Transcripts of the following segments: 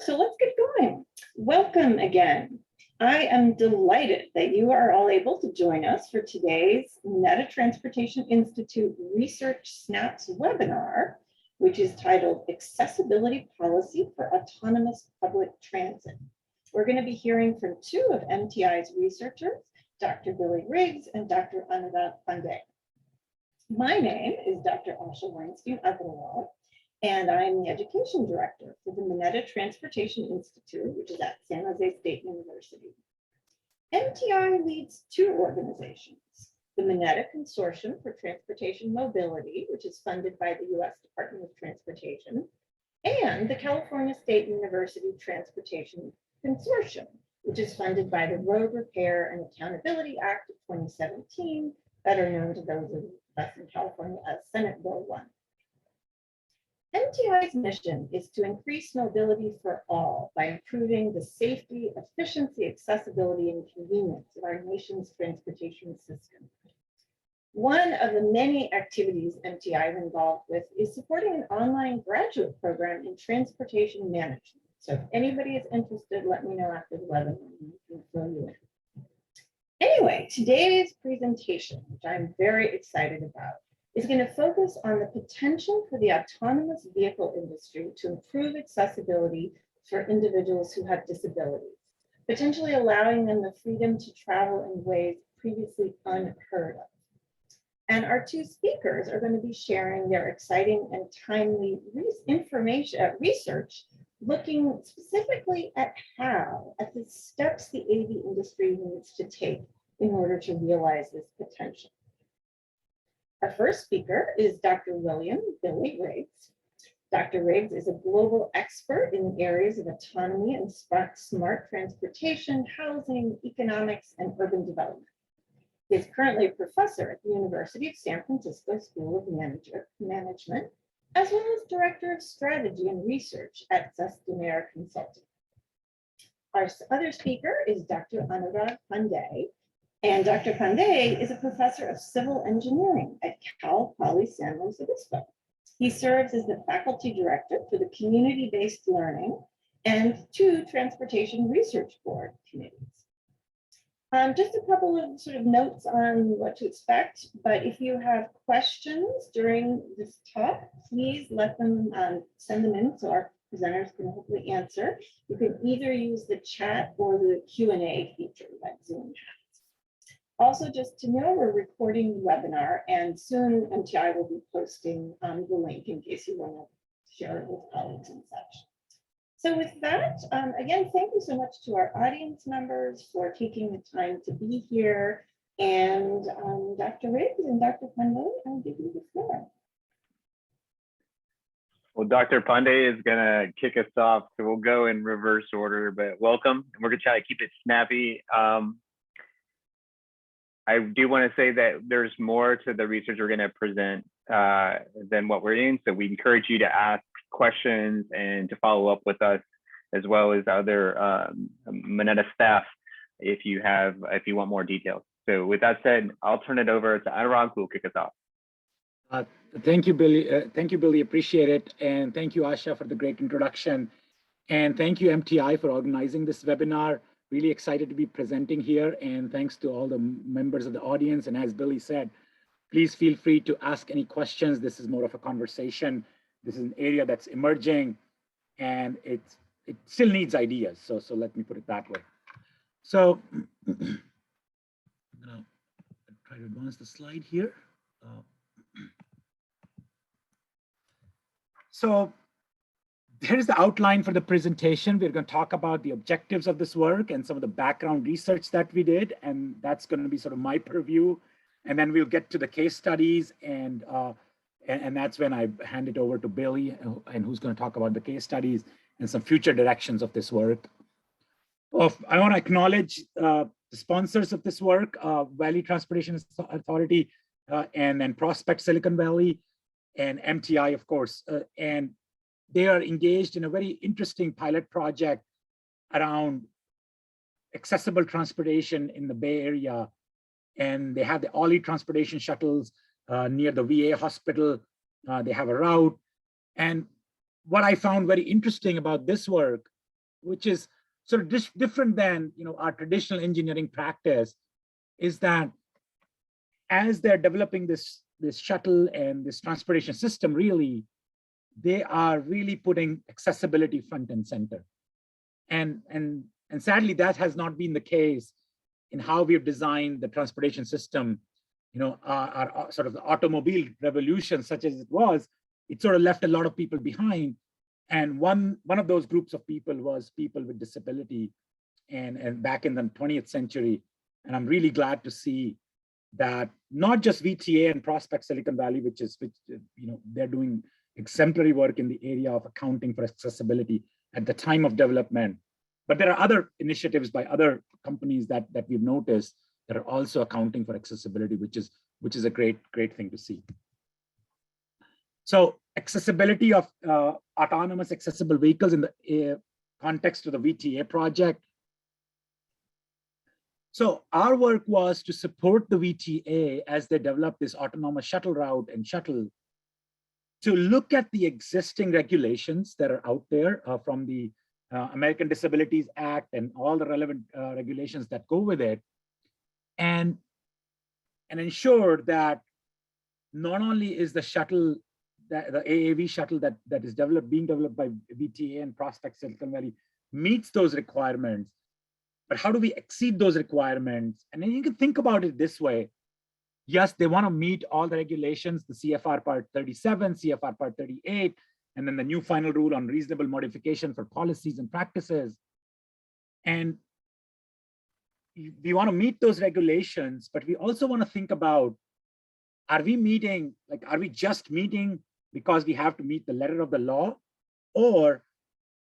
So let's get going. Welcome again. I am delighted that you are all able to join us for today's Meta Transportation Institute Research Snaps webinar, which is titled Accessibility Policy for Autonomous Public Transit. We're going to be hearing from two of MTI's researchers, Dr. Billy Riggs and Dr. Anurag Pandey. My name is Dr. Asha Weinstein-Agarwal, and I'm the Education Director for the Mineta Transportation Institute, which is at San Jose State University. MTI leads two organizations, the Mineta Consortium for Transportation Mobility, which is funded by the U.S. Department of Transportation, and the California State University Transportation Consortium, which is funded by the Road Repair and Accountability Act of 2017, better known to those of us in California as Senate Bill 1. MTI's mission is to increase mobility for all by improving the safety, efficiency, accessibility, and convenience of our nation's transportation system. One of the many activities MTI is involved with is supporting an online graduate program in transportation management. So if anybody is interested, let me know after the webinar and I can fill you in. Anyway, today's presentation, which I'm very excited about, is going to focus on the potential for the autonomous vehicle industry to improve accessibility for individuals who have disabilities, potentially allowing them the freedom to travel in ways previously unheard of. And our two speakers are going to be sharing their exciting and timely research, looking specifically at the steps the AV industry needs to take in order to realize this potential. Our first speaker is Dr. William Billy Riggs. Dr. Riggs is a global expert in the areas of autonomy and smart transportation, housing, economics, and urban development. He is currently a professor at the University of San Francisco School of Management, as well as Director of Strategy and Research at Zestimare Consulting. Our other speaker is Dr. Anurag Pandey. And Dr. Pandey is a professor of civil engineering at Cal Poly San Luis Obispo. He serves as the faculty director for the community-based learning and two transportation research board committees. Just a couple of sort of notes on what to expect, but if you have questions during this talk, please let them send them in so our presenters can hopefully answer. You can either use the chat or the Q&A feature that Zoom has. Also, just to know, we're recording the webinar, and soon MTI will be posting the link in case you want to share it with colleagues and such. So with that, again, thank you so much to our audience members for taking the time to be here. And Dr. Riggs and Dr. Pandey, I'll give you the floor. Well, Dr. Pandey is going to kick us off, so we'll go in reverse order, but welcome. And we're going to try to keep it snappy. I do want to say that there's more to the research we're going to present than what we're in. So we encourage you to ask questions and to follow up with us, as well as other Mineta staff if you want more details. So with that said, I'll turn it over to Anurag, who will kick us off. Thank you, Billy. Thank you, Billy. Appreciate it. And thank you, Asha, for the great introduction. And thank you, MTI, for organizing this webinar. Really excited to be presenting here, and thanks to all the members of the audience. And as Billy said, please feel free to ask any questions. This is more of a conversation. This is an area that's emerging, and it still needs ideas. So let me put it that way. So I'm gonna try to advance the slide here. So here's the outline for the presentation. We're going to talk about the objectives of this work and some of the background research that we did, and that's going to be sort of my purview. And then we'll get to the case studies, and that's when I hand it over to Billy, and who's going to talk about the case studies and some future directions of this work. I want to acknowledge the sponsors of this work, Valley Transportation Authority, and then Prospect Silicon Valley, and MTI, of course, and they are engaged in a very interesting pilot project around accessible transportation in the Bay Area. And they have the Ollie transportation shuttles near the VA hospital. They have a route. And what I found very interesting about this work which is sort of different than our traditional engineering practice, is that as they're developing this shuttle and this transportation system, really, they are really putting accessibility front and center. And sadly, that has not been the case in how we have designed the transportation system. Our sort of the automobile revolution, such as it was, it sort of left a lot of people behind. And one of those groups of people was people with disability, and back in the 20th century. And I'm really glad to see that not just VTA and Prospect Silicon Valley, which they're doing exemplary work in the area of accounting for accessibility at the time of development, but there are other initiatives by other companies that we've noticed that are also accounting for accessibility, which is a great thing to see. So accessibility of autonomous accessible vehicles in the context of the VTA project. So our work was to support the VTA as they develop this autonomous shuttle route and shuttle, to look at the existing regulations that are out there from the American Disabilities Act and all the relevant regulations that go with it, and ensure that not only is the shuttle, the AAV shuttle that is being developed by VTA and Prospect Silicon Valley meets those requirements, but how do we exceed those requirements? And then you can think about it this way. Yes, they want to meet all the regulations, the CFR Part 37, CFR Part 38, and then the new final rule on reasonable modification for policies and practices. And we want to meet those regulations, but we also want to think about, are we just meeting because we have to meet the letter of the law? Or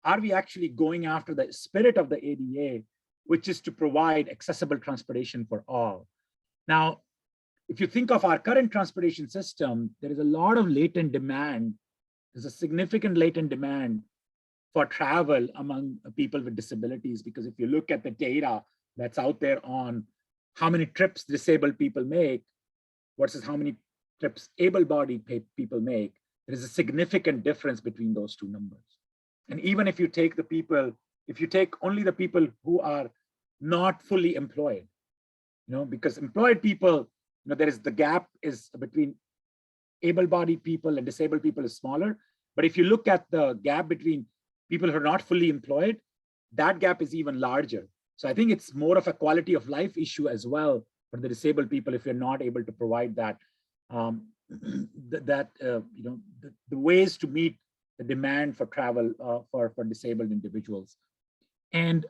are we actually going after the spirit of the ADA, which is to provide accessible transportation for all? Now, if you think of our current transportation system, there is a lot of latent demand. There's a significant latent demand for travel among people with disabilities, because if you look at the data that's out there on how many trips disabled people make versus how many trips able-bodied people make, there is a significant difference between those two numbers. And even if you take only the people who are not fully employed, because employed people, there is the gap is between able-bodied people and disabled people is smaller. But if you look at the gap between people who are not fully employed, that gap is even larger. So I think it's more of a quality of life issue as well for the disabled people if you're not able to provide that, the ways to meet the demand for travel for disabled individuals. And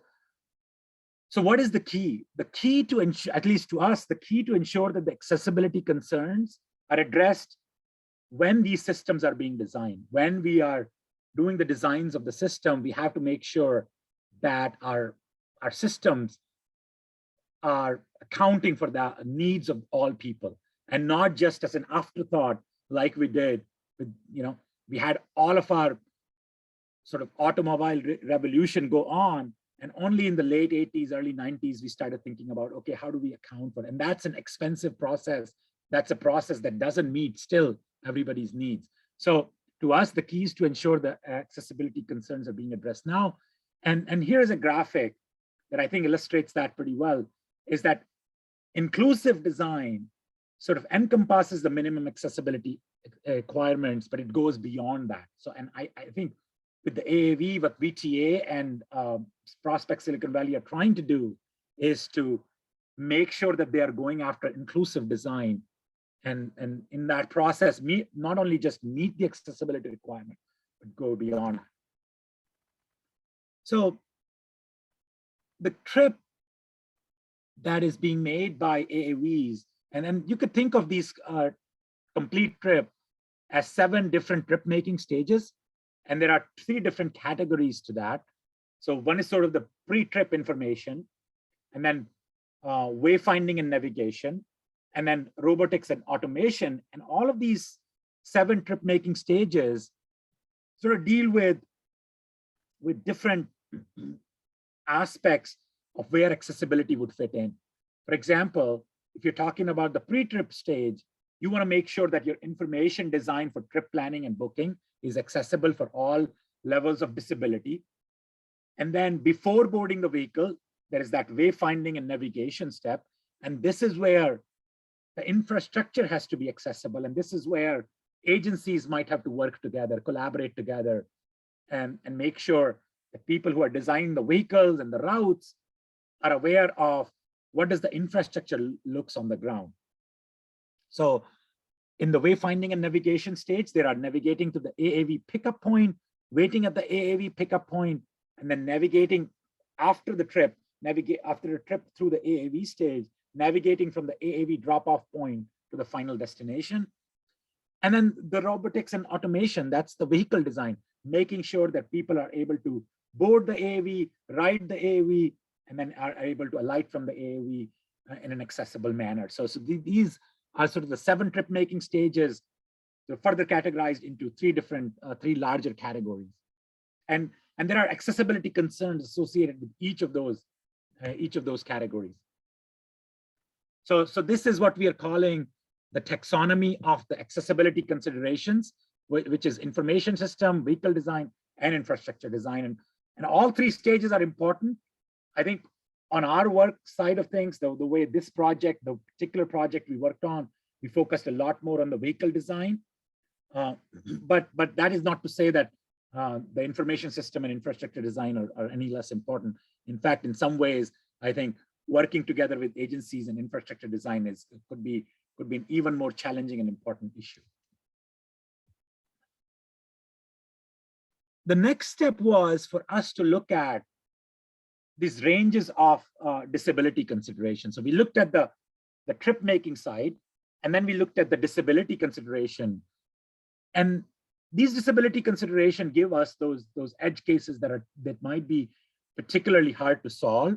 so what is the key? The key to ensure, at least to us, the key to ensure that the accessibility concerns are addressed when these systems are being designed. When we are doing the designs of the system, we have to make sure that our systems are accounting for the needs of all people, and not just as an afterthought like we did with, we had all of our sort of automobile revolution go on, and only in the late 80s, early 90s, we started thinking about, okay, how do we account for it? And that's an expensive process. That's a process that doesn't meet still everybody's needs. So to us, the key is to ensure that accessibility concerns are being addressed now. And here's a graphic that I think illustrates that pretty well, is that inclusive design sort of encompasses the minimum accessibility requirements, but it goes beyond that. So, and I think with the AAV, what VTA and Prospect Silicon Valley are trying to do is to make sure that they are going after inclusive design, and in that process, not only just meet the accessibility requirement, but go beyond. So the trip that is being made by AAVs, and then you could think of these complete trip as 7 different trip making stages. And there are 3 different categories to that. So one is sort of the pre-trip information, and then wayfinding and navigation, and then robotics and automation. And all of these 7 trip making stages sort of deal with different aspects of where accessibility would fit in. For example, if you're talking about the pre-trip stage, you want to make sure that your information design for trip planning and booking is accessible for all levels of disability. And then before boarding the vehicle, there is that wayfinding and navigation step. And this is where the infrastructure has to be accessible. And this is where agencies might have to work together, collaborate together, and make sure that people who are designing the vehicles and the routes are aware of what does the infrastructure looks on the ground. So in the wayfinding and navigation stage, they are navigating to the AAV pickup point, waiting at the AAV pickup point, and then navigating after the trip, after a trip through the AAV stage, navigating from the AAV drop-off point to the final destination. And then the robotics and automation, that's the vehicle design, making sure that people are able to board the AAV, ride the AAV, and then are able to alight from the AAV in an accessible manner. So these are sort of the 7 trip making stages, so further categorized into 3 larger categories. And there are accessibility concerns associated with each of those categories. So this is what we are calling the taxonomy of the accessibility considerations, which is information system, vehicle design, and infrastructure design. And all 3 stages are important. I think on our work side of things, the way this project, the particular project we worked on, we focused a lot more on the vehicle design. But that is not to say that the information system and infrastructure design are any less important. In fact, in some ways, I think working together with agencies and infrastructure design could be an even more challenging and important issue. The next step was for us to look at these ranges of disability consideration. So we looked at the trip making side, and then we looked at the disability consideration. And these disability consideration give us those edge cases that might be particularly hard to solve.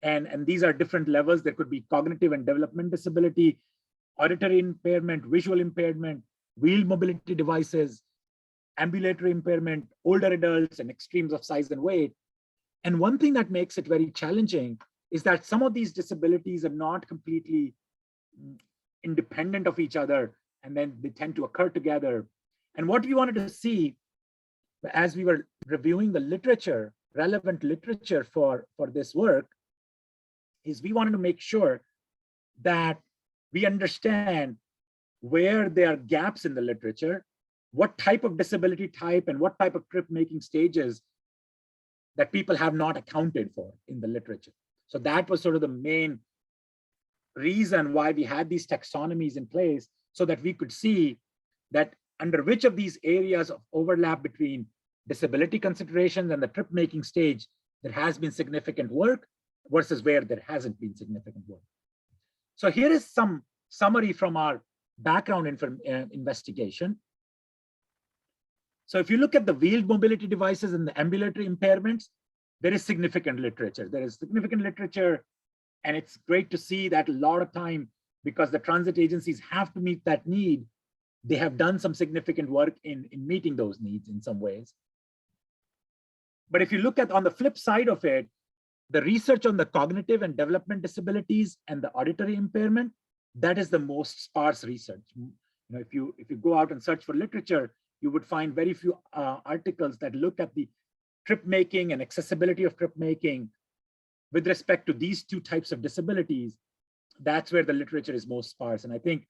And these are different levels. There could be cognitive and development disability, auditory impairment, visual impairment, wheel mobility devices, ambulatory impairment, older adults, and extremes of size and weight. And one thing that makes it very challenging is that some of these disabilities are not completely independent of each other, and then they tend to occur together. And what we wanted to see as we were reviewing the literature, relevant literature for this work, is we wanted to make sure that we understand where there are gaps in the literature, what type of disability type and what type of trip making stages that people have not accounted for in the literature. So that was sort of the main reason why we had these taxonomies in place, so that we could see that under which of these areas of overlap between disability considerations and the trip making stage there has been significant work versus where there hasn't been significant work. So here is some summary from our background investigation. So if you look at the wheeled mobility devices and the ambulatory impairments, there is significant literature. There is significant literature, and it's great to see that a lot of time, because the transit agencies have to meet that need, they have done some significant work in meeting those needs in some ways. But if you look at on the flip side of it, the research on the cognitive and development disabilities and the auditory impairment, that is the most sparse research. You know, if you go out and search for literature, you would find very few articles that look at the trip making and accessibility of trip making with respect to these 2 types of disabilities. That's where the literature is most sparse. And I think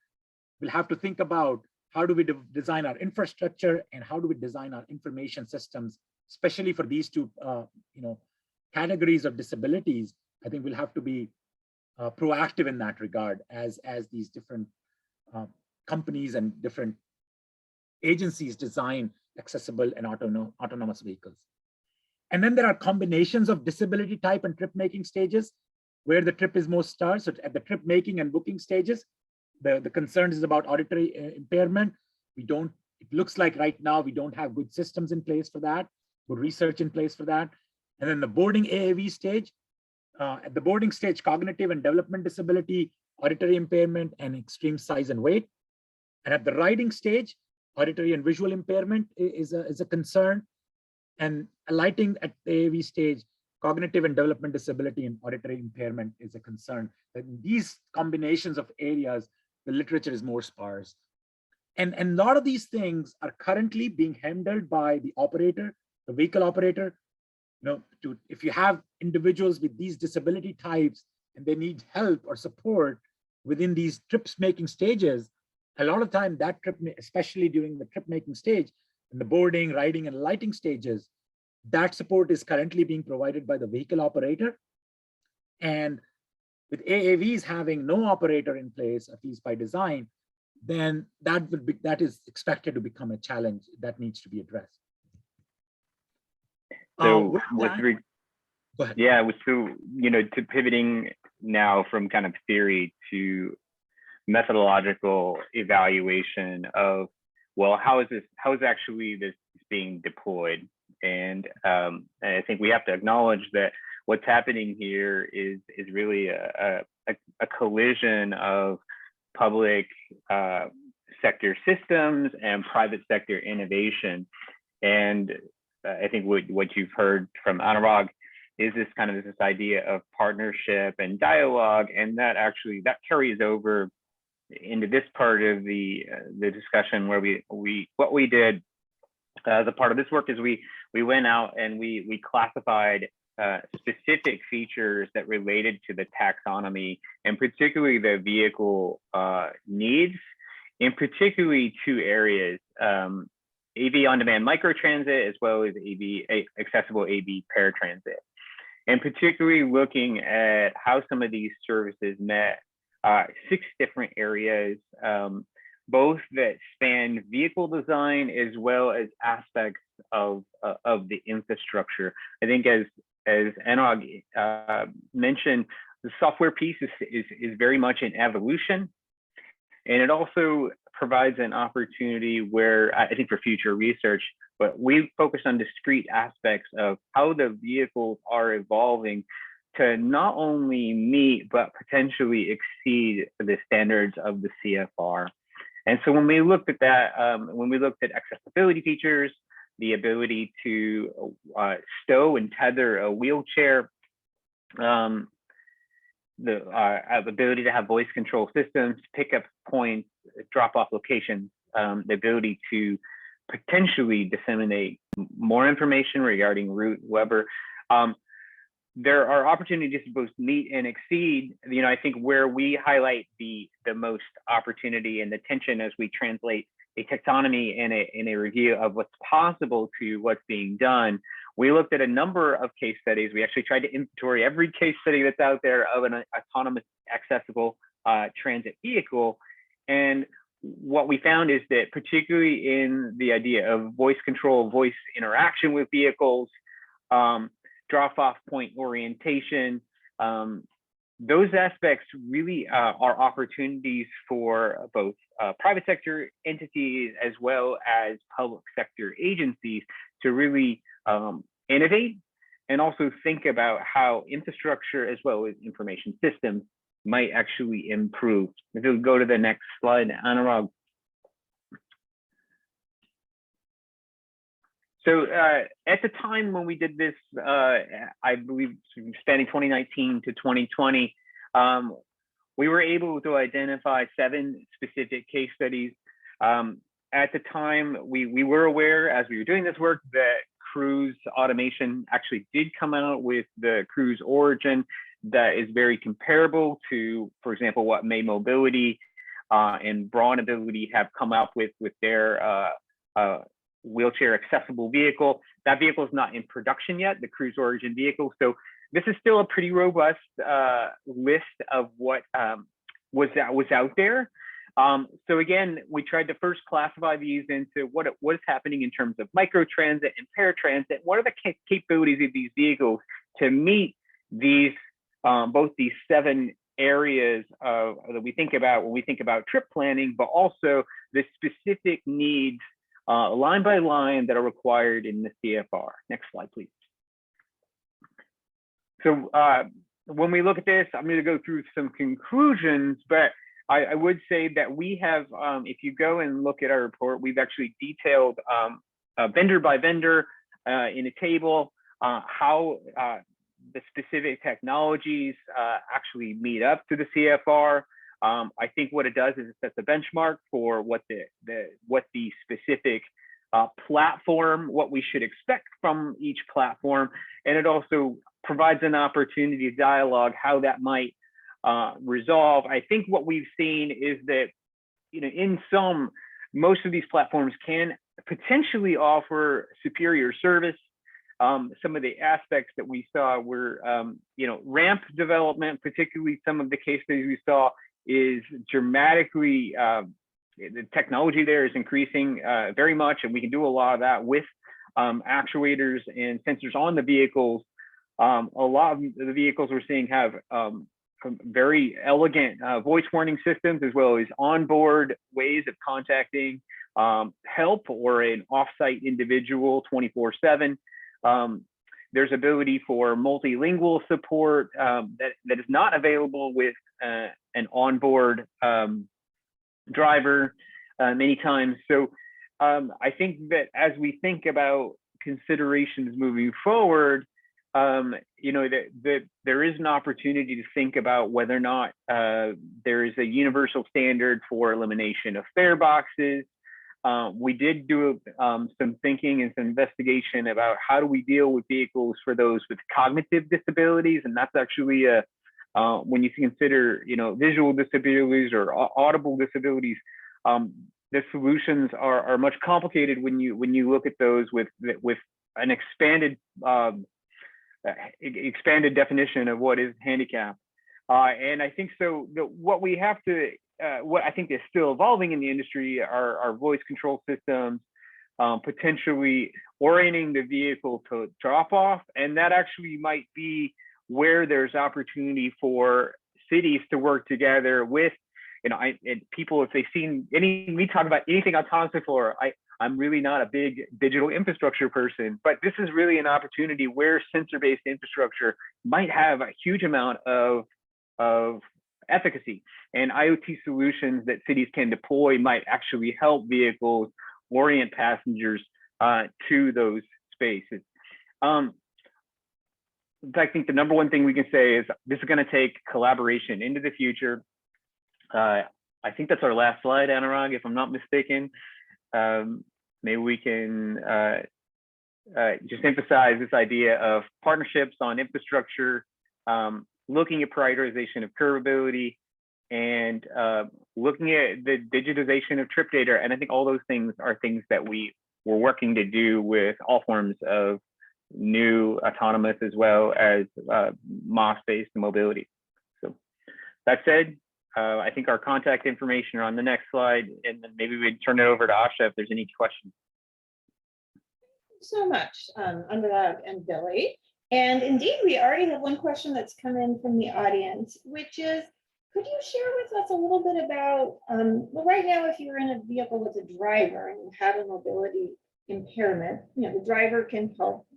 we'll have to think about how do we design our infrastructure and how do we design our information systems, especially for these 2 categories of disabilities. I think we'll have to be proactive in that regard as these different companies and different agencies design accessible and autonomous vehicles. And then there are combinations of disability type and trip making stages where the trip is most sparse. So at the trip making and booking stages, the concern is about auditory impairment. It looks like right now we don't have good systems in place for that, good research in place for that. And then the boarding AAV stage, at the boarding stage, cognitive and development disability, auditory impairment, and extreme size and weight. And at the riding stage, auditory and visual impairment is a concern. And alighting at the AAV stage, cognitive and development disability and auditory impairment is a concern. In these combinations of areas, the literature is more sparse. And a lot of these things are currently being handled by the operator, the vehicle operator, if you have individuals with these disability types and they need help or support within these trips making stages, a lot of time that trip, especially during the trip making stage, in the boarding, riding, and lighting stages, that support is currently being provided by the vehicle operator. And with AAVs having no operator in place, at least by design, then that is expected to become a challenge that needs to be addressed. So Go ahead. Yeah, so to pivoting now from kind of theory to methodological evaluation of, well, how is actually this being deployed? And I think we have to acknowledge that what's happening here is really a collision of public sector systems and private sector innovation. And I think what you've heard from Anurag is this idea of partnership and dialogue, and that carries over into this part of the discussion, where what we did as a part of this work is we went out and we classified specific features that related to the taxonomy, and particularly the vehicle needs, in particularly two areas: AV on-demand microtransit, as well as accessible AV paratransit, and particularly looking at how some of these services met 6 different areas, both that span vehicle design as well as aspects of the infrastructure. I think as Anurag mentioned, the software piece is very much in evolution, and it also provides an opportunity where I think for future research, but we focus on discrete aspects of how the vehicles are evolving to not only meet, but potentially exceed the standards of the CFR. And so when we looked at that, when we looked at accessibility features, the ability to stow and tether a wheelchair, the ability to have voice control systems, pickup points, drop-off locations, the ability to potentially disseminate more information regarding route, whatever. There are opportunities to both meet and exceed. I think where we highlight the most opportunity and the tension as we translate a taxonomy in a review of what's possible to what's being done. We looked at a number of case studies. We actually tried to inventory every case study that's out there of an autonomous accessible transit vehicle. And what we found is that particularly in the idea of voice control, voice interaction with vehicles, drop-off point orientation, those aspects really are opportunities for both private sector entities as well as public sector agencies to really innovate and also think about how infrastructure as well as information systems might actually improve. If you'll go to the next slide, Anurag. So at the time when we did this, I believe spanning 2019 to 2020, we were able to identify 7 specific case studies. At the time, we were aware as we were doing this work that Cruise Automation actually did come out with the Cruise Origin that is very comparable to, for example, what May Mobility and Braun Ability have come up with their wheelchair accessible vehicle. That vehicle is not in production yet, the Cruise Origin vehicle. So this is still a pretty robust list of what was out there. So again, we tried to first classify these into what is happening in terms of microtransit and paratransit. What are the capabilities of these vehicles to meet these both these 7 areas that we think about when we think about trip planning, but also the specific needs line by line that are required in the CFR. Next slide, please. So when we look at this, I'm going to go through some conclusions, but I would say that we have, if you go and look at our report, we've actually detailed vendor by vendor in a table how the specific technologies actually meet up to the CFR. I think what it does is it sets a benchmark for what the specific platform, what we should expect from each platform, and it also provides an opportunity to dialogue how that might resolve. I think what we've seen is that, in most of these platforms can potentially offer superior service. Some of the aspects that we saw were, ramp development, particularly some of the case studies we saw is dramatically, the technology there is increasing very much, and we can do a lot of that with actuators and sensors on the vehicles. A lot of the vehicles we're seeing have very elegant voice warning systems, as well as onboard ways of contacting help or an offsite individual 24/7. There's ability for multilingual support that is not available with an onboard driver many times. So I think that as we think about considerations moving forward, that there is an opportunity to think about whether or not there is a universal standard for elimination of fare boxes. We did do some thinking and some investigation about how do we deal with vehicles for those with cognitive disabilities, and that's actually when you consider visual disabilities or audible disabilities, the solutions are much complicated when you look at those with an expanded definition of what is handicap. And I think so. What we have to, what I think is still evolving in the industry are voice control systems, potentially orienting the vehicle to drop off, and that actually might be where there's opportunity for cities to work together with, and people, if they've seen we talk about anything autonomous before, I'm really not a big digital infrastructure person, but this is really an opportunity where sensor-based infrastructure might have a huge amount of efficacy, and IoT solutions that cities can deploy might actually help vehicles orient passengers to those spaces. I think the number one thing we can say is this is going to take collaboration into the future. I think that's our last slide, Anurag, if I'm not mistaken. Maybe we can just emphasize this idea of partnerships on infrastructure, looking at prioritization of curvability, and looking at the digitization of trip data. And I think all those things are things that we're working to do with all forms of new autonomous as well as MOS-based mobility. So that said, I think our contact information are on the next slide, and then maybe we'd turn it over to Asha if there's any questions. Thank you so much, Anurag and Billy. And indeed, we already have one question that's come in from the audience, which is, could you share with us a little bit about, well, right now, if you're in a vehicle with a driver and you have a mobility impairment, the driver can help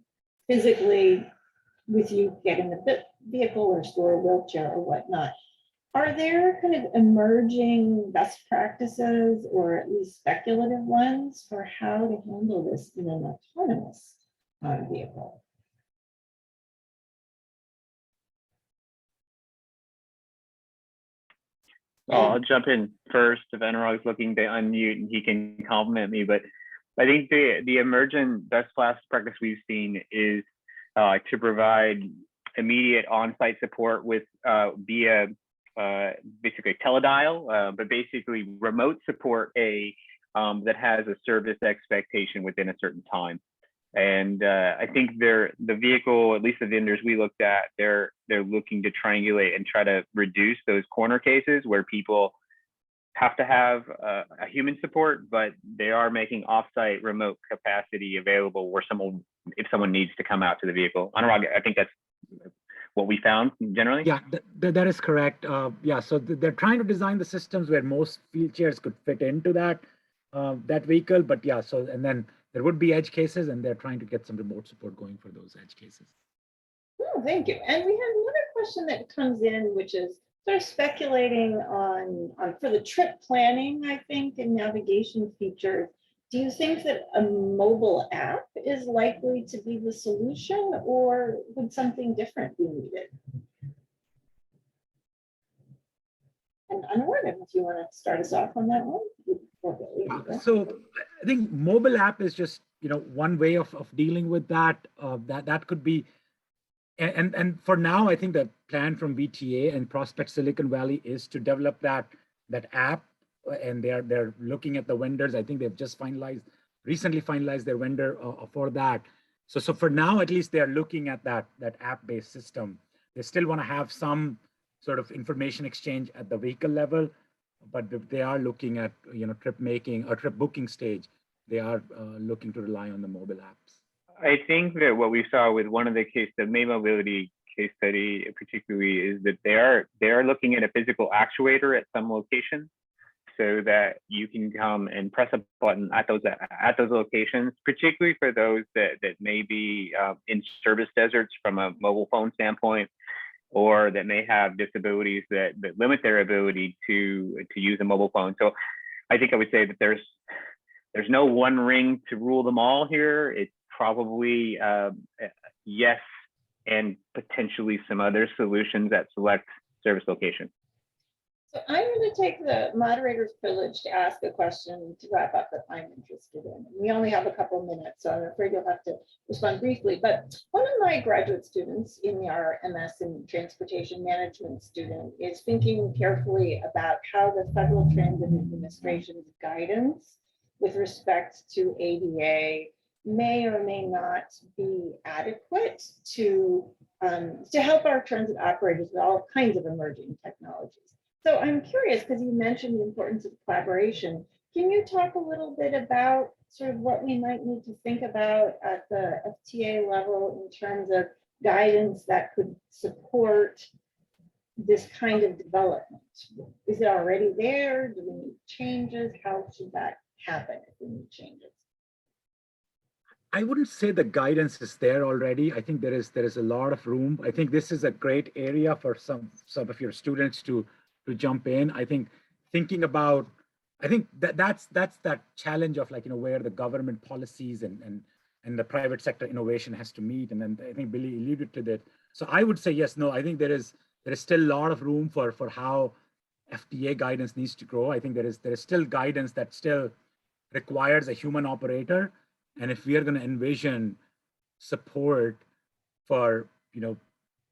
physically with you getting the vehicle or store a wheelchair or whatnot. Are there kind of emerging best practices, or at least speculative ones, for how to handle this in an autonomous vehicle? I'll jump in first if Anurag's looking to unmute and he can compliment me. But I think the emergent best practice we've seen is to provide immediate on-site support with via basically teledial, but basically remote support that has a service expectation within a certain time. And I think the vehicle, at least the vendors we looked at, they're looking to triangulate and try to reduce those corner cases where people have to have a human support, but they are making offsite remote capacity available where if someone needs to come out to the vehicle. Anurag, I think that's what we found generally. Yeah, that is correct. Yeah, so they're trying to design the systems where most wheelchairs could fit into that vehicle. But yeah, and then there would be edge cases, and they're trying to get some remote support going for those edge cases. Oh, thank you. And we have another question that comes in, which is sort of speculating on for the trip planning, I think, and navigation features. Do you think that a mobile app is likely to be the solution, or would something different be needed? And Anurag, if you want to start us off on that one. So I think mobile app is just, one way of dealing with that. That could be, and for now, I think the plan from VTA and Prospect Silicon Valley is to develop that app, and they're looking at the vendors. I think they've just recently finalized their vendor for that. So for now, at least they're looking at that app-based system. They still want to have some sort of information exchange at the vehicle level, but they are looking at, trip making or trip booking stage. They are looking to rely on the mobile apps. I think that what we saw with one of the May Mobility case study particularly is that they are looking at a physical actuator at some locations, so that you can come and press a button at those locations, particularly for those that may be in service deserts from a mobile phone standpoint, or that may have disabilities that limit their ability to use a mobile phone. So I think I would say that there's no one ring to rule them all here. It's probably yes, and potentially some other solutions at select service locations. So I'm going to take the moderator's privilege to ask a question to wrap up that I'm interested in. We only have a couple of minutes, so I'm afraid you'll have to respond briefly. But one of my graduate students in our MS in transportation management student is thinking carefully about how the Federal Transit Administration's guidance with respect to ADA may or may not be adequate to help our transit operators with all kinds of emerging technologies. So I'm curious, because you mentioned the importance of collaboration. Can you talk a little bit about sort of what we might need to think about at the FTA level in terms of guidance that could support this kind of development? Is it already there? Do we need changes? How should that happen if we need changes? I wouldn't say the guidance is there already. I think there is a lot of room. I think this is a great area for some of your students to jump in. I think thinking about, that's that challenge of where the government policies and the private sector innovation has to meet. And then I think Billy alluded to that. So I would say yes, no. I think there is still a lot of room for how FTA guidance needs to grow. I think there is still guidance that still requires a human operator. And if we are going to envision support for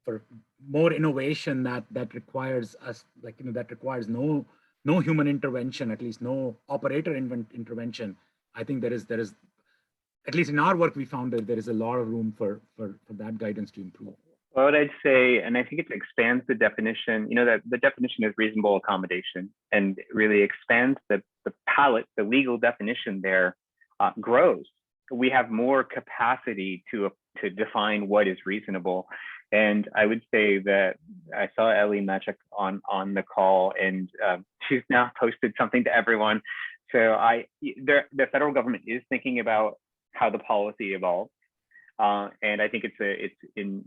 for more innovation that requires us, that requires no human intervention, at least no operator intervention, I think there is at least in our work we found that there is a lot of room for that guidance to improve. Well, what I'd say, and I think it expands the definition, that the definition is reasonable accommodation, and really expands the palette, the legal definition there grows. We have more capacity to define what is reasonable. And I would say that I saw Ellie Machek on the call, and she's now posted something to everyone. So the federal government is thinking about how the policy evolves. And I think it's in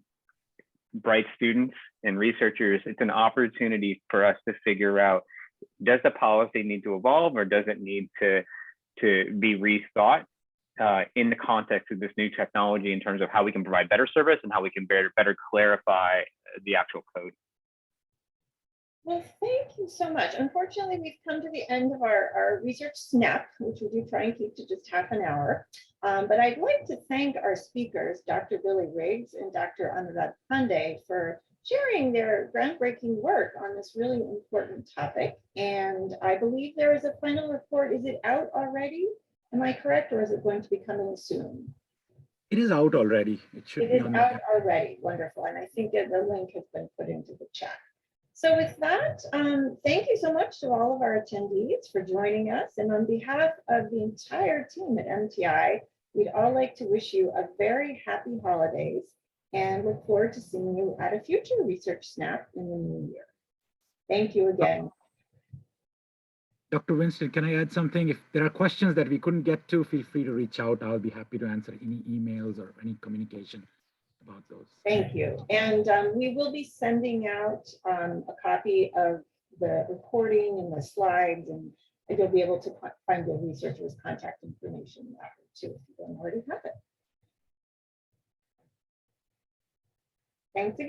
bright students and researchers, it's an opportunity for us to figure out, does the policy need to evolve, or does it need to be rethought in the context of this new technology in terms of how we can provide better service and how we can better clarify the actual code. Well, thank you so much. Unfortunately, we've come to the end of our research snap, which we do try and keep to just half an hour. But I'd like to thank our speakers, Dr. Billy Riggs and Dr. Anurag Pandey, for sharing their groundbreaking work on this really important topic. And I believe there is a final report. Is it out already? Am I correct, or is it going to be coming soon? It is out already. It should be out already. Wonderful. And I think that the link has been put into the chat. So with that, thank you so much to all of our attendees for joining us. And on behalf of the entire team at MTI, we'd all like to wish you a very happy holidays and look forward to seeing you at a future Research Snap in the new year. Thank you again. Dr. Winston, can I add something? If there are questions that we couldn't get to, feel free to reach out. I'll be happy to answer any emails or any communication about those. Thank you. And we will be sending out a copy of the recording and the slides, and you'll be able to find the researchers' contact information after too, if you don't already have it. Thanks again.